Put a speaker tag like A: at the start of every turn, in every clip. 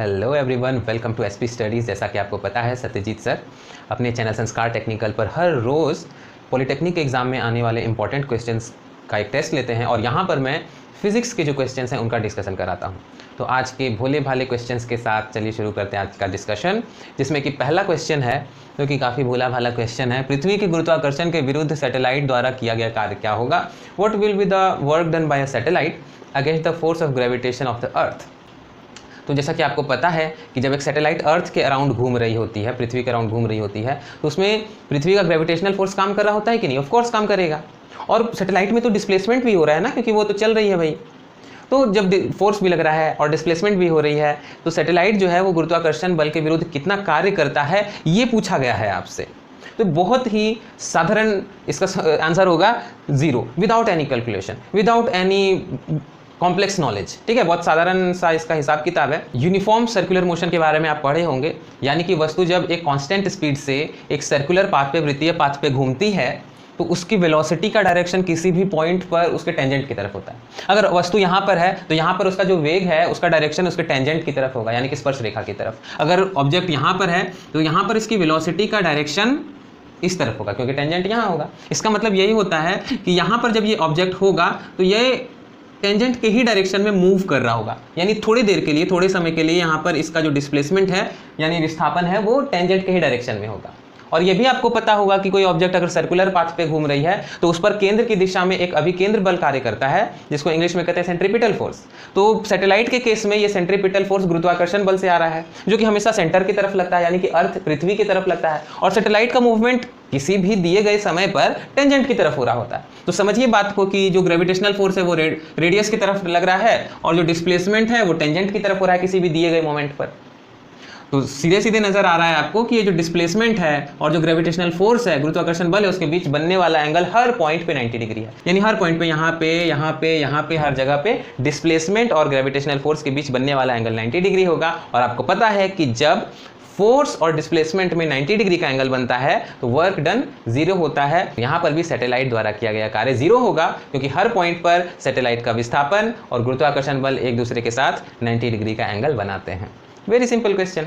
A: Hello everyone, welcome to SP studies. जैसा कि आपको पता है, सत्यजीत सर अपने चैनल संस्कार टेक्निकल पर हर रोज़ पॉलिटेक्निक एग्ज़ाम में आने वाले इंपॉर्टेंट क्वेश्चंस का एक टेस्ट लेते हैं और यहाँ पर मैं फिज़िक्स के जो क्वेश्चंस हैं उनका डिस्कशन कराता हूँ। तो आज के भोले भाले क्वेश्चंस के साथ चलिए शुरू करते हैं आज का डिस्कशन, जिसमें कि पहला क्वेश्चन है जो कि काफ़ी भोला भाला क्वेश्चन है। पृथ्वी के गुरुत्वाकर्षण के विरुद्ध सैटेलाइट द्वारा किया गया कार्य क्या होगा? What will be the work done by a satellite against the force of gravitation of the earth. तो जैसा कि आपको पता है कि जब एक सैटेलाइट अर्थ के अराउंड घूम रही होती है, पृथ्वी के अराउंड घूम रही होती है, तो उसमें पृथ्वी का ग्रेविटेशनल फोर्स काम कर रहा होता है कि नहीं? ऑफ कोर्स काम करेगा। और सैटेलाइट में तो डिस्प्लेसमेंट भी हो रहा है ना, क्योंकि वो तो चल रही है भाई। तो जब फोर्स भी लग रहा है और डिस्प्लेसमेंट भी हो रही है, तो सैटेलाइट जो है वो गुरुत्वाकर्षण बल के विरुद्ध कितना कार्य करता है, ये पूछा गया है आपसे। तो बहुत ही साधारण इसका आंसर होगा 0, without any calculation, without any complex knowledge. ठीक है, बहुत साधारण सा इसका हिसाब किताब है। यूनिफॉर्म सर्कुलर मोशन के बारे में आप पढ़े होंगे, यानी कि वस्तु जब एक कांस्टेंट स्पीड से एक सर्कुलर पाथ पे, वृत्तीय पाथ पे घूमती है, तो उसकी वेलोसिटी का डायरेक्शन किसी भी पॉइंट पर उसके टेंजेंट की तरफ होता है। अगर वस्तु यहाँ पर है तो यहाँ पर उसका जो वेग है उसका डायरेक्शन उसके टेंजेंट की तरफ होगा, यानी कि स्पर्श रेखा की तरफ। अगर ऑब्जेक्ट यहाँ पर है तो यहाँ पर इसकी वेलोसिटी का डायरेक्शन इस तरफ होगा, क्योंकि टेंजेंट यहाँ होगा। इसका मतलब यही होता है कि यहाँ पर जब ये ऑब्जेक्ट होगा तो ये टेंजेंट के ही डायरेक्शन में मूव कर रहा होगा, यानी थोड़ी देर के लिए, थोड़े समय के लिए यहाँ पर इसका जो डिस्प्लेसमेंट है यानी विस्थापन है वो टेंजेंट के ही डायरेक्शन में होगा। और ये भी आपको पता होगा कि कोई ऑब्जेक्ट अगर सर्कुलर पाथ पे घूम रही है तो उस पर केंद्र की दिशा में एक अभिकेंद्र बल कार्य करता है, जिसको इंग्लिश में कहते हैं सेंट्रीपिटल फोर्स। तो सैटेलाइट के केस में ये सेंट्रीपिटल फोर्स गुरुत्वाकर्षण बल से आ रहा है, जो कि हमेशा सेंटर की तरफ लगता है, यानी कि अर्थ पृथ्वी की तरफ लगता है। और सैटेलाइट का मूवमेंट किसी भी दिए गए समय पर टेंजेंट की तरफ हो रहा होता है। तो समझिए बात को कि जो ग्रेविटेशनल फोर्स है वो रेडियस की तरफ लग रहा है और जो डिस्प्लेसमेंट है वो टेंजेंट की तरफ हो रहा है किसी भी दिए गए मोमेंट पर। तो सीधे सीधे नजर आ रहा है आपको कि ये जो डिस्प्लेसमेंट है और जो ग्रेविटेशनल फोर्स है, गुरुत्वाकर्षण बल है, उसके बीच बनने वाला एंगल हर पॉइंट पे 90 डिग्री है। यानी हर पॉइंट पे, यहाँ पे, यहाँ पे, यहाँ पे, हर जगह पे डिस्प्लेसमेंट और ग्रेविटेशनल फोर्स के बीच बनने वाला एंगल 90 डिग्री होगा। और आपको पता है कि जब फोर्स और डिस्प्लेसमेंट में 90 डिग्री का एंगल बनता है तो वर्क डन 0 होता है। यहाँ पर भी सैटेलाइट द्वारा किया गया कार्य 0 होगा, क्योंकि हर पॉइंट पर सैटेलाइट का विस्थापन और गुरुत्वाकर्षण बल एक दूसरे के साथ 90 डिग्री का एंगल बनाते हैं। वेरी सिंपल क्वेश्चन,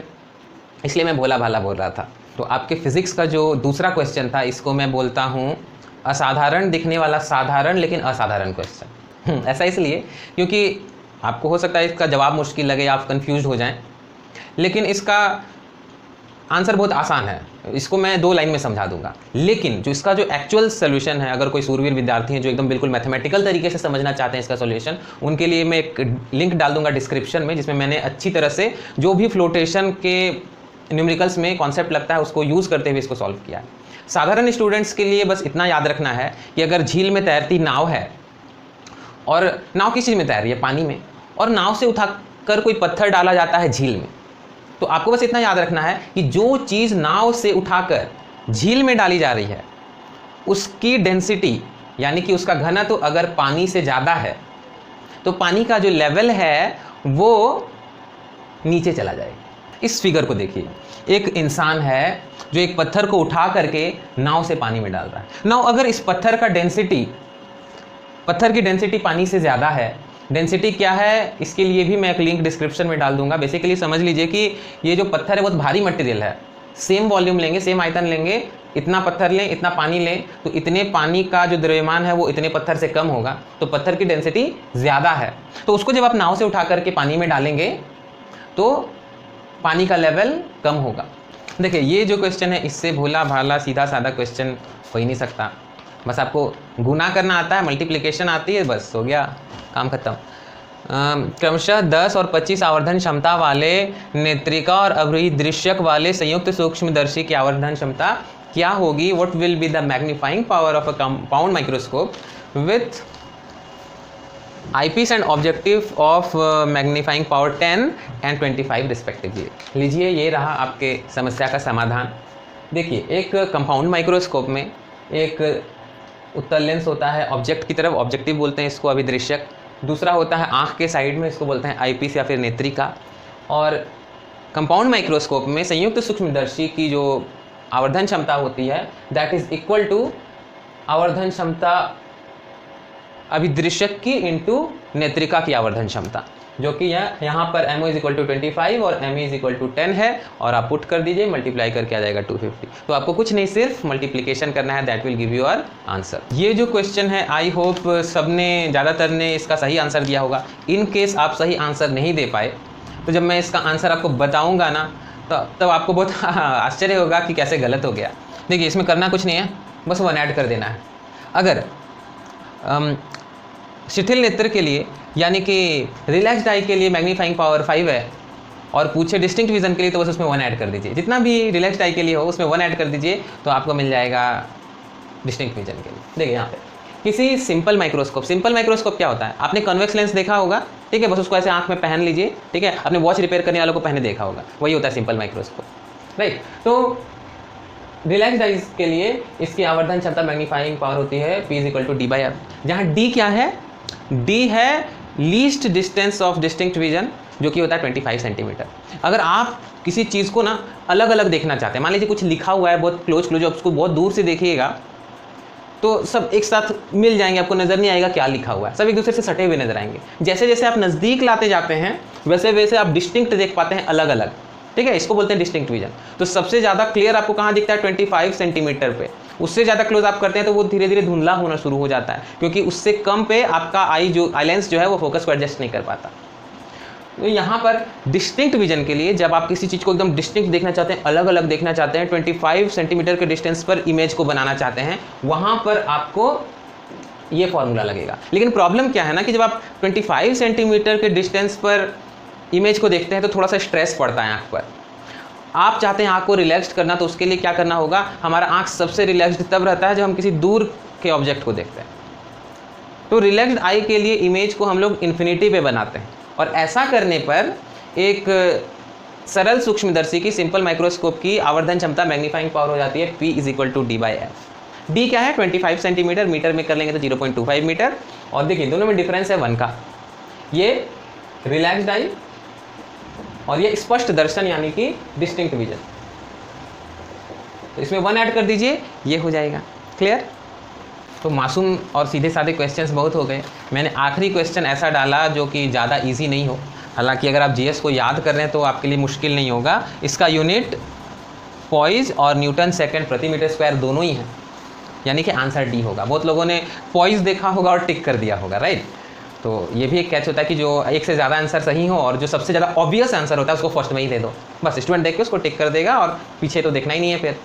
A: इसलिए मैं भोला भाला बोल रहा था। तो आपके फिजिक्स का जो दूसरा क्वेश्चन था, इसको मैं बोलता हूँ असाधारण दिखने वाला साधारण लेकिन असाधारण क्वेश्चन। ऐसा इसलिए क्योंकि आपको हो सकता है इसका जवाब मुश्किल लगे, आप कंफ्यूज हो जाएं, लेकिन इसका आंसर बहुत आसान है। इसको मैं 2 लाइन में समझा दूंगा, लेकिन जो इसका जो एक्चुअल सोल्यूशन है, अगर कोई सूरवीर विद्यार्थी हैं जो एकदम बिल्कुल मैथमेटिकल तरीके से समझना चाहते हैं इसका सोल्यूशन, उनके लिए मैं एक लिंक डाल दूंगा डिस्क्रिप्शन में, जिसमें मैंने अच्छी तरह से जो भी फ्लोटेशन के न्यूमेरिकल्स में कॉन्सेप्ट लगता है उसको यूज़ करते हुए इसको सॉल्व किया है। साधारण स्टूडेंट्स के लिए बस इतना याद रखना है कि अगर झील में तैरती नाव है, और नाव किस चीज़ में तैर रही है? पानी में, और नाव से उठाकर कोई पत्थर डाला जाता है झील में, तो आपको बस इतना याद रखना है कि जो चीज़ नाव से उठाकर झील में डाली जा रही है उसकी डेंसिटी, यानी कि उसका घनत्व अगर पानी से ज़्यादा है तो पानी का जो लेवल है वो नीचे चला जाएगा। इस फिगर को देखिए, एक इंसान है जो एक पत्थर को उठा करके नाव से पानी में डाल रहा है। नाव अगर इस पत्थर की डेंसिटी पानी से ज़्यादा है, डेंसिटी क्या है इसके लिए भी मैं एक लिंक डिस्क्रिप्शन में डाल दूंगा। बेसिकली समझ लीजिए कि ये जो पत्थर है बहुत भारी मटेरियल है, सेम वॉल्यूम लेंगे, सेम आयतन लेंगे, इतना पत्थर लें, इतना पानी लें, तो इतने पानी का जो द्रव्यमान है वो इतने पत्थर से कम होगा, तो पत्थर की डेंसिटी ज़्यादा है। तो उसको जब आप नाव से उठा करके पानी में डालेंगे तो पानी का लेवल कम होगा। देखिए ये जो क्वेश्चन है इससे भोला भाला सीधा साधा क्वेश्चन हो ही नहीं सकता। बस आपको गुना करना आता है, मल्टीप्लिकेशन आती है, बस हो गया, काम खत्म। क्रमशः 10 और 25 आवर्धन क्षमता वाले नेत्रिका और अभिदृश्यक वाले संयुक्त सूक्ष्मदर्शी की आवर्धन क्षमता क्या होगी? What will be the magnifying power of a compound microscope with eyepiece and objective of magnifying power 10 and 25 respectively. लीजिए ये रहा आपके समस्या का समाधान। देखिए एक कंपाउंड माइक्रोस्कोप में एक उत्तल लेंस होता है ऑब्जेक्ट की तरफ, ऑब्जेक्टिव बोलते हैं इसको, अभिदृश्यक। दूसरा होता है आँख के साइड में, इसको बोलते हैं आईपीस या फिर नेत्रिका। और कंपाउंड माइक्रोस्कोप में संयुक्त सूक्ष्मदर्शी की जो आवर्धन क्षमता होती है दैट इज इक्वल टू आवर्धन क्षमता अभिदृश्यक की इंटू नेत्रिका की आवर्धन क्षमता। जो कि यहाँ पर MO = 25 और ME = 10 है, और आप पुट कर दीजिए, मल्टीप्लाई करके आ जाएगा 250। तो आपको कुछ नहीं, सिर्फ मल्टीप्लिकेशन करना है, that will give you our answer. ये जो क्वेश्चन है आई होप सबने, ज़्यादातर ने इसका सही आंसर दिया होगा। इन केस आप सही आंसर नहीं दे पाए तो जब मैं इसका आंसर आपको बताऊँगा ना, तब आपको बहुत आश्चर्य होगा कि कैसे गलत हो गया। देखिए इसमें करना कुछ नहीं है, बस 1 ऐड कर देना है। अगर शिथिल नेत्र के लिए यानी कि रिलैक्स्ड आई के लिए मैग्नीफाइंग पावर 5 है, और पूछे डिस्टिंक्ट विजन के लिए तो बस उसमें 1 ऐड कर दीजिए। जितना भी रिलैक्स्ड आई के लिए हो उसमें 1 ऐड कर दीजिए, तो आपको मिल जाएगा डिस्टिंक्ट विजन के लिए। देखिए यहाँ पे किसी सिंपल माइक्रोस्कोप क्या होता है, आपने कन्वेक्स लेंस देखा होगा, ठीक है, बस उसको ऐसे आँख में पहन लीजिए, ठीक है, आपने वॉच रिपेयर करने वालों को पहने देखा होगा, वही होता है सिंपल माइक्रोस्कोप, राइट। तो रिलैक्स्ड आइज के लिए इसकी आवर्धन क्षमता मैग्नीफाइंग पावर होती है P = D/f, जहाँ D क्या है, D है least distance of distinct vision, जो कि होता है 25 सेंटीमीटर। अगर आप किसी चीज़ को ना अलग अलग देखना चाहते हैं, मान लीजिए कुछ लिखा हुआ है बहुत क्लोज, आप उसको बहुत दूर से देखिएगा तो सब एक साथ मिल जाएंगे, आपको नज़र नहीं आएगा क्या लिखा हुआ है, सब एक दूसरे से सटे हुए नजर आएंगे। जैसे जैसे आप नज़दीक लाते जाते हैं वैसे वैसे आप डिस्टिंक्ट देख पाते हैं अलग अलग, ठीक है, इसको बोलते हैं डिस्टिंक्ट विजन। तो सबसे ज़्यादा क्लियर आपको कहाँ दिखता है, 25 सेंटीमीटर पे। उससे ज़्यादा क्लोज आप करते हैं तो वो धीरे धीरे धुंधला होना शुरू हो जाता है, क्योंकि उससे कम पे आपका आई लेंस जो है वो फोकस को एडजस्ट नहीं कर पाता। तो यहाँ पर डिस्टिंक्ट विजन के लिए जब आप किसी चीज़ को एकदम डिस्टिंक्ट देखना चाहते हैं, अलग अलग देखना चाहते हैं, 25 सेंटीमीटर के डिस्टेंस पर इमेज को बनाना चाहते हैं, वहाँ पर आपको ये फॉर्मूला लगेगा। लेकिन प्रॉब्लम क्या है ना कि जब आप 25 सेंटीमीटर के डिस्टेंस पर इमेज को देखते हैं तो थोड़ा सा स्ट्रेस पड़ता है आँख पर। आप चाहते हैं आँख को रिलैक्स्ड करना, तो उसके लिए क्या करना होगा, हमारा आँख सबसे रिलैक्स्ड तब रहता है जब हम किसी दूर के ऑब्जेक्ट को देखते हैं। तो रिलैक्स्ड आई के लिए इमेज को हम लोग इन्फिनिटी पे बनाते हैं, और ऐसा करने पर एक सरल सूक्ष्मदर्शी की सिंपल माइक्रोस्कोप की आवर्धन क्षमता मैग्नीफाइंग पावर हो जाती है P = D/f। D क्या है, 25 सेंटीमीटर, मीटर में कर लेंगे तो 0.25 मीटर, और देखिए दोनों में डिफरेंस है 1 का। ये रिलैक्स्ड आई और ये स्पष्ट दर्शन यानी कि डिस्टिंक्ट विजन। तो इसमें 1 ऐड कर दीजिए, ये हो जाएगा क्लियर। तो मासूम और सीधे साधे क्वेश्चंस बहुत हो गए। मैंने आखिरी क्वेश्चन ऐसा डाला जो कि ज़्यादा इजी नहीं हो, हालांकि अगर आप जीएस को याद कर रहे हैं तो आपके लिए मुश्किल नहीं होगा। इसका यूनिट पॉइज और न्यूटन सेकंड प्रति मीटर स्क्वायर दोनों ही हैं, यानी कि आंसर डी होगा। बहुत लोगों ने पॉइज देखा होगा और टिक कर दिया होगा, राइट। तो ये भी एक कैच होता है कि जो एक से ज़्यादा आंसर सही हो और जो सबसे ज़्यादा ऑब्वियस आंसर होता है उसको फर्स्ट में ही दे दो, बस स्टूडेंट देख के उसको टिक कर देगा और पीछे तो देखना ही नहीं है। फिर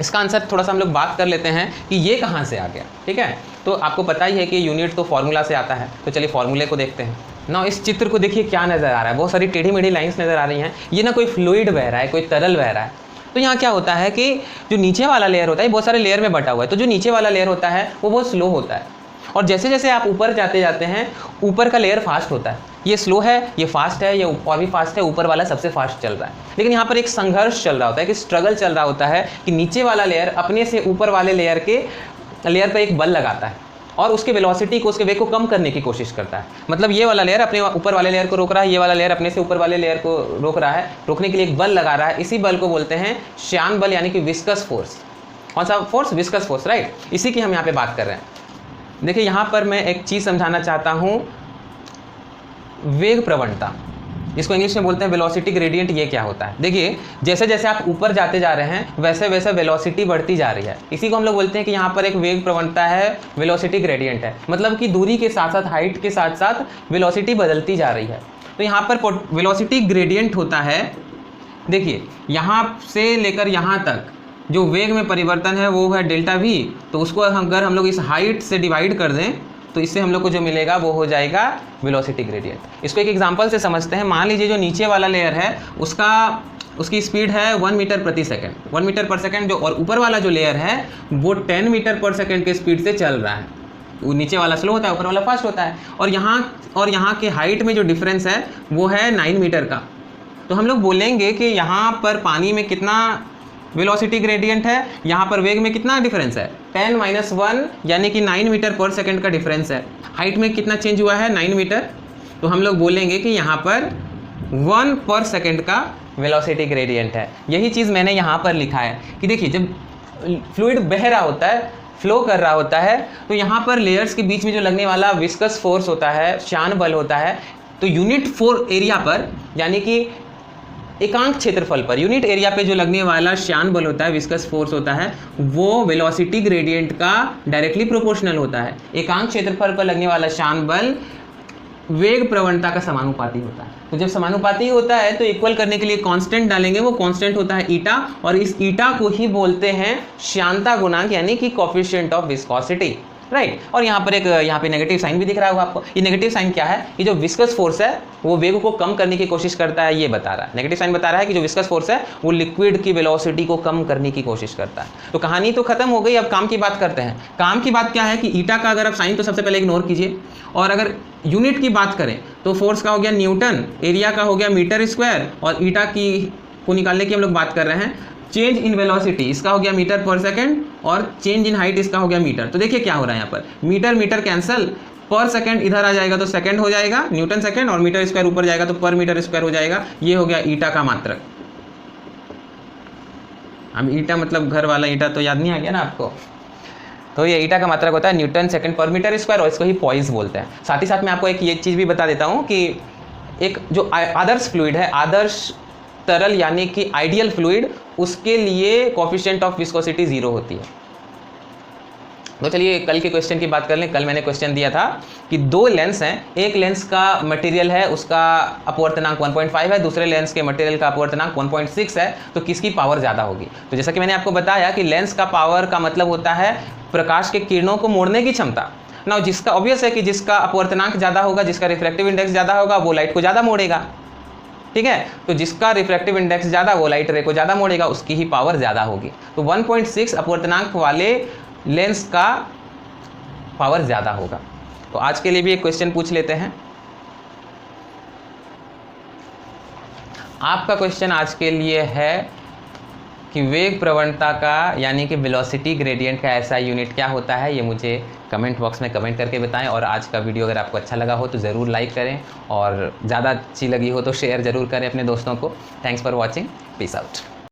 A: इसका आंसर थोड़ा सा हम लोग बात कर लेते हैं कि ये कहाँ से आ गया, ठीक है। तो आपको पता ही है कि यूनिट तो फॉर्मूला से आता है, तो चलिए फॉर्मूले को देखते हैं ना। इस चित्र को देखिए क्या नज़र आ रहा है, बहुत सारी टेढ़ी मेढ़ी लाइंस नज़र आ रही हैं। ये ना कोई फ्लूइड बह रहा है, कोई तरल बह रहा है। तो यहाँ क्या होता है कि जो नीचे वाला लेयर होता है बहुत सारे लेयर में बटा हुआ है, तो जो नीचे वाला लेयर होता है वो बहुत स्लो होता है, और जैसे जैसे आप ऊपर जाते जाते हैं ऊपर का लेयर फास्ट होता है। ये स्लो है, ये फास्ट है, ये और भी फास्ट है, ऊपर वाला सबसे फास्ट चल रहा है। लेकिन यहाँ पर एक संघर्ष चल रहा होता है, कि स्ट्रगल चल रहा होता है कि नीचे वाला लेयर अपने से ऊपर वाले लेयर पर एक बल लगाता है और उसके वेलोसिटी को, उसके वेग को कम करने की कोशिश करता है। मतलब ये वाला लेयर अपने ऊपर वाले लेयर को रोक रहा है, ये वाला लेयर अपने से ऊपर वाले लेयर को रोक रहा है, रोकने के लिए एक बल लगा रहा है। इसी बल को बोलते हैं श्यान बल यानी कि विस्कस फोर्स। कौन सा फोर्स? Viscous force, right. इसी की हम यहाँ पे बात कर रहे हैं। देखिए यहाँ पर मैं एक चीज़ समझाना चाहता हूँ, वेग प्रवणता, इसको इंग्लिश में बोलते हैं वेलोसिटी ग्रेडियंट। ये क्या होता है? देखिए जैसे जैसे आप ऊपर जाते जा रहे हैं वैसे वैसे वेलोसिटी बढ़ती जा रही है। इसी को हम लोग बोलते हैं कि यहाँ पर एक वेग प्रवणता है, वेलोसिटी ग्रेडियंट है। मतलब कि दूरी के साथ साथ, हाइट के साथ साथ वेलोसिटी बदलती जा रही है। तो यहाँ पर वेलोसिटी ग्रेडियंट होता है, देखिए यहाँ से लेकर यहाँ तक जो वेग में परिवर्तन है वो है डेल्टा वी। तो उसको अगर हम लोग इस हाइट से डिवाइड कर दें तो इससे हम लोग को जो मिलेगा वो हो जाएगा वेलोसिटी ग्रेडियंट। इसको एक एग्जांपल से समझते हैं। मान लीजिए जो नीचे वाला लेयर है उसकी स्पीड है 1 मीटर प्रति सेकंड, 1 मीटर पर सेकंड, जो और ऊपर वाला जो लेयर है वो 10 मीटर पर सेकंड के स्पीड से चल रहा है। वो नीचे वाला स्लो होता है, ऊपर वाला फास्ट होता है। और यहाँ के हाइट में जो डिफरेंस है वो है 9 मीटर का। तो हम लोग बोलेंगे कि यहाँ पर पानी में कितना वेलोसिटी ग्रेडियंट है, यहाँ पर वेग में कितना डिफरेंस है, 10 - 1 यानी कि 9 मीटर पर सेकंड का डिफरेंस है। हाइट में कितना चेंज हुआ है, 9 मीटर। तो हम लोग बोलेंगे कि यहाँ पर 1 पर सेकंड का वेलोसिटी ग्रेडियंट है। यही चीज़ मैंने यहाँ पर लिखा है कि देखिए जब फ्लूइड बह रहा होता है, फ्लो कर रहा होता है, तो यहाँ पर लेयर्स के बीच में जो लगने वाला विस्कस फोर्स होता है, श्यान बल होता है, तो यूनिट फोर एरिया पर यानी कि एकांक क्षेत्रफल पर, यूनिट एरिया पे जो लगने वाला श्यान बल होता है, विस्कस फोर्स होता है, वो वेलोसिटी ग्रेडियंट का डायरेक्टली प्रोपोर्शनल होता है। एकांक क्षेत्रफल पर लगने वाला श्यान बल वेग प्रवणता का समानुपाती होता है। तो जब समानुपाती होता है तो इक्वल करने के लिए कांस्टेंट डालेंगे, वो कांस्टेंट होता है ईटा, और इस ईटा को ही बोलते हैं श्यानता गुणांक यानी कि कोफिशिएंट ऑफ विस्कोसिटी, राइट। और यहाँ पर एक यहाँ पे नेगेटिव साइन भी दिख रहा होगा आपको। ये नेगेटिव साइन क्या है? ये जो विस्कस फोर्स है वो वेग को कम करने की कोशिश करता है, ये बता रहा है। नेगेटिव साइन बता रहा है कि जो विस्कस फोर्स है वो लिक्विड की वेलोसिटी को कम करने की कोशिश करता है। तो कहानी तो खत्म हो गई, अब काम की बात करते हैं। काम की बात क्या है कि ईटा का अगर आप साइन तो सबसे पहले इग्नोर कीजिए, और अगर यूनिट की बात करें तो फोर्स का हो गया न्यूटन, एरिया का हो गया मीटर स्क्वायर, और ईटा की को निकालने की हम लोग बात कर रहे हैं। चेंज इन वेलोसिटी इसका हो गया मीटर पर सेकंड, और चेंज इन हाइट इसका हो गया मीटर। तो देखिए क्या हो रहा है यहाँ पर, मीटर मीटर कैंसल, पर सेकंड इधर आ जाएगा तो सेकंड हो जाएगा, न्यूटन सेकंड, और मीटर स्क्वायर ऊपर जाएगा तो पर मीटर स्क्वायर हो जाएगा। ये हो गया ईटा का मात्रक। अब ईटा मतलब घर वाला ईटा तो याद नहीं आ गया ना आपको? तो ये ईटा का मात्रक होता है न्यूटन सेकंड पर मीटर स्क्वायर, और इसको ही पॉइंट्स बोलते हैं। साथ ही साथ मैं आपको एक ये चीज़ भी बता देता हूँ कि एक जो आदर्श फ्लूइड है, आदर्श तरल यानी कि आइडियल फ्लूइड, उसके लिए कोफिशिएंट ऑफ विस्कोसिटी 0 होती है। तो चलिए कल के क्वेश्चन की बात कर लें। कल मैंने क्वेश्चन दिया था कि दो लेंस हैं, एक लेंस का मटेरियल है उसका अपवर्तनांक 1.5 है, दूसरे लेंस के मटेरियल का अपवर्तनांक 1.6 है, तो किसकी पावर ज़्यादा होगी? तो जैसा कि मैंने आपको बताया कि लेंस का पावर का मतलब होता है प्रकाश के किरणों को मोड़ने की क्षमता। ना जिसका ऑब्वियस है कि जिसका अपवर्तनांक ज़्यादा होगा, जिसका रिफ्रैक्टिव इंडेक्स ज़्यादा होगा, वो लाइट को ज़्यादा मोड़ेगा, ठीक है। तो जिसका रिफ्रैक्टिव इंडेक्स ज़्यादा, वो लाइट रे को ज़्यादा मोड़ेगा, उसकी ही पावर ज़्यादा होगी। तो 1.6 अपवर्तनांक वाले लेंस का पावर ज़्यादा होगा। तो आज के लिए भी एक क्वेश्चन पूछ लेते हैं। आपका क्वेश्चन आज के लिए है कि वेग प्रवणता का यानी कि वेलोसिटी ग्रेडियंट का ऐसा यूनिट क्या होता है, ये मुझे कमेंट बॉक्स में कमेंट करके बताएं। और आज का वीडियो अगर आपको अच्छा लगा हो तो ज़रूर लाइक करें, और ज़्यादा अच्छी लगी हो तो शेयर ज़रूर करें अपने दोस्तों को। Thanks for watching, peace out.